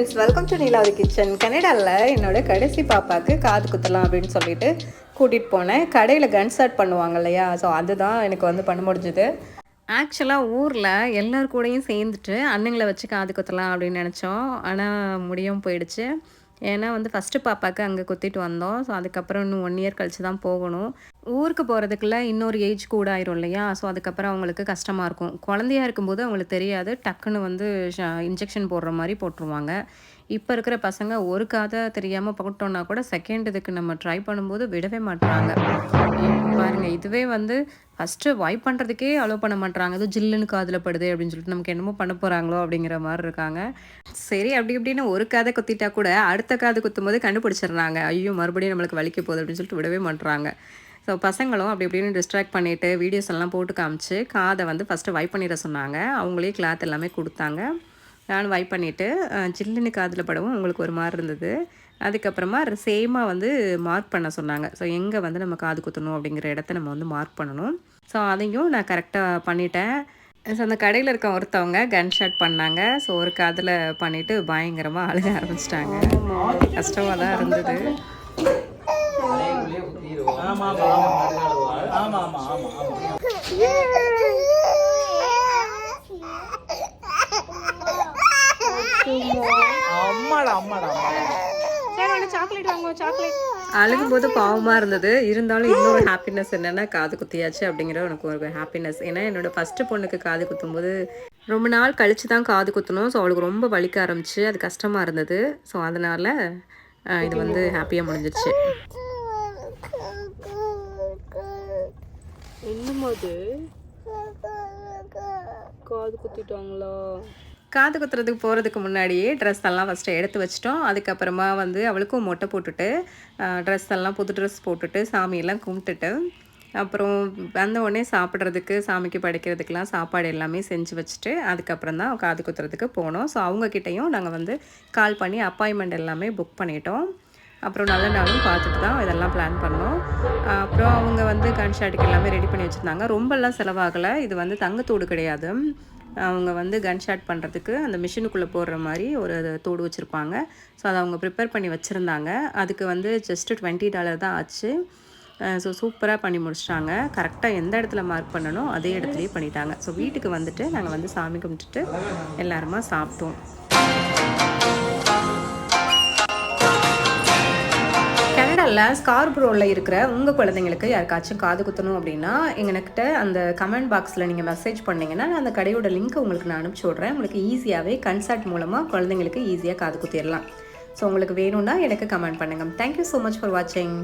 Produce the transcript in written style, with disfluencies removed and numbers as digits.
Friends, welcome to Neelavathi kitchen. கனடாவில் என்னோட கடைசி பாப்பாவுக்கு காது குத்தலாம் அப்படின்னு சொல்லிட்டு கூட்டிகிட்டு போனேன். கடையில் கன் ஸ்டார்ட் பண்ணுவாங்க இல்லையா, ஸோ அதுதான் எனக்கு வந்து பண்ண முடிஞ்சுது. ஆக்சுவலாக ஊரில் எல்லோரு கூடயும் சேர்ந்துட்டு அண்ணங்களை வச்சு காது குத்தலாம் அப்படின்னு நினச்சோம். ஆனால் முடியாமல் போயிடுச்சு. ஏன்னா வந்து ஃபஸ்ட்டு பாப்பாவுக்கு அங்கே குத்திட்டு வந்தோம். ஸோ அதுக்கப்புறம் இன்னும் 1 இயர் கழிச்சு தான் போகணும். ஊருக்கு போகிறதுக்குள்ள இன்னொரு ஏஜ் கூட ஆயிரும் இல்லையா, ஸோ அதுக்கப்புறம் அவங்களுக்கு கஷ்டமாக இருக்கும். குழந்தையா இருக்கும்போது அவங்களுக்கு தெரியாது, டக்குன்னு வந்து இன்ஜெக்ஷன் போடுற மாதிரி போட்டுருவாங்க. இப்போ இருக்கிற பசங்க ஒரு காதை தெரியாமல் போட்டோன்னா கூட செகண்ட் இதுக்கு நம்ம ட்ரை பண்ணும்போது விடவே மாட்டுறாங்க. பாருங்கள், இதுவே வந்து ஃபஸ்ட்டு வைப் பண்ணுறதுக்கே அலோவ் பண்ண மாட்றாங்க. ஏதோ ஜில்லுன்னு காதில் படுது அப்படின்னு சொல்லிட்டு நமக்கு என்னமோ பண்ண போகிறாங்களோ அப்படிங்கிற மாதிரி இருக்காங்க. சரி, அப்படி இப்படின்னு ஒரு காதை குத்திட்டா கூட அடுத்த காது குத்தும்போது கண்டுபிடிச்சிடுறாங்க. ஐயோ, மறுபடியும் நம்மளுக்கு வலிக்க போகுது அப்படின்னு சொல்லிட்டு விடவே மாட்டுறாங்க. ஸோ பசங்களும் அப்படி இப்படின்னு டிஸ்ட்ராக்ட் பண்ணிவிட்டு வீடியோஸ் எல்லாம் போட்டு காமிச்சு காதை வந்து ஃபஸ்ட்டு வைப் பண்ணிட சொன்னாங்க. அவங்களே கிளாத் எல்லாமே கொடுத்தாங்க. நானும் வைப் பண்ணிவிட்டு ஜில்லுன்னு காதில் படவும் உங்களுக்கு ஒரு மாதிரி இருந்தது. அதுக்கப்புறமா சேமாக வந்து மார்க் பண்ண சொன்னாங்க. ஸோ எங்கே வந்து நம்ம காது குத்தணும் அப்படிங்கிற இடத்த நம்ம வந்து மார்க் பண்ணணும். ஸோ அதையும் நான் கரெக்டாக பண்ணிட்டேன். ஸோ அந்த கடையில் இருக்க ஒருத்தவங்க கன் ஷாட் பண்ணாங்க. ஸோ ஒரு காதில் பண்ணிவிட்டு பயங்கரமாக அழுக ஆரம்பிச்சிட்டாங்க. கஷ்டமாக தான் இருந்தது. அழுகும்போது பாவமாக இருந்தது. இருந்தாலும் இன்னொரு ஹாப்பினஸ் என்னென்னா காது குத்தியாச்சு அப்படிங்கிற எனக்கு ஒரு ஹாப்பினஸ். ஏன்னா என்னோடய ஃபஸ்ட்டு பொண்ணுக்கு காது குத்தும்போது ரொம்ப நாள் கழித்து தான் காது குத்தணும். ஸோ அவளுக்கு ரொம்ப வலிக்க ஆரம்பிச்சு, அது கஷ்டமாக இருந்தது. ஸோ அதனால் இது வந்து ஹாப்பியாக முடிஞ்சிருச்சு. என்னமாது காது குத்திட்டாங்களா? காது குத்துறதுக்கு போகிறதுக்கு முன்னாடியே ட்ரெஸ் எல்லாம் ஃபஸ்ட்டு எடுத்து வச்சிட்டோம். அதுக்கப்புறமா வந்து அவளுக்கும் மொட்டை போட்டுட்டு ட்ரெஸ் எல்லாம் புது ட்ரெஸ் போட்டுட்டு சாமியெல்லாம் கும்பிட்டுட்டு அப்புறம் வந்த உடனே சாப்பிட்றதுக்கு சாமிக்கு படைக்கிறதுக்கெலாம் சாப்பாடு எல்லாமே செஞ்சு வச்சுட்டு அதுக்கப்புறம் தான் காது குத்துறதுக்கு போனோம். ஸோ அவங்கக்கிட்டையும் நாங்கள் வந்து கால் பண்ணி அப்பாயின்மெண்ட் எல்லாமே புக் பண்ணிட்டோம். அப்புறம் நல்ல நாளும் பார்த்துட்டு தான் இதெல்லாம் பிளான் பண்ணோம். அப்புறம் அவங்க வந்து கன்ஷாட்டுக்கு எல்லாமே ரெடி பண்ணி வச்சுருந்தாங்க. ரொம்பலாம் செலவாகலை. இது வந்து தங்கத்தோடு கிடையாது. அவங்க வந்து கன் ஷாட் பண்ணுறதுக்கு அந்த மிஷினுக்குள்ளே போடுற மாதிரி ஒரு தோடு வச்சுருப்பாங்க. ஸோ அதை அவங்க ப்ரிப்பேர் பண்ணி வச்சுருந்தாங்க. அதுக்கு வந்து ஜஸ்ட்டு $20 தான் ஆச்சு. ஸோ சூப்பராக பண்ணி முடிச்சிட்டாங்க. கரெக்டாக எந்த இடத்துல மார்க் பண்ணணும் அதே இடத்துலையே பண்ணிட்டாங்க. ஸோ வீட்டுக்கு வந்துட்டு நாங்கள் வந்து சாமி கும்பிட்டுட்டு எல்லாருமா சாப்பிட்டோம். கனடாவில் ஸ்கார்பரோவில் இருக்கிற உங்கள் குழந்தைங்களுக்கு யாருக்காச்சும் காது குத்தணும் அப்படின்னா எங்ககிட்ட அந்த கமெண்ட் பாக்ஸில் நீங்கள் மெசேஜ் பண்ணிங்கன்னா நான் அந்த கடையோட லிங்க் உங்களுக்கு நான் அனுப்பிச்சி விட்றேன். உங்களுக்கு ஈஸியாகவே கன்சல்ட் மூலமாக குழந்தைங்களுக்கு ஈஸியாக காது குத்திடலாம். ஸோ உங்களுக்கு வேணும்னா எனக்கு கமெண்ட் பண்ணுங்கள். தேங்க்யூ ஸோ மச் ஃபார் வாட்சிங்.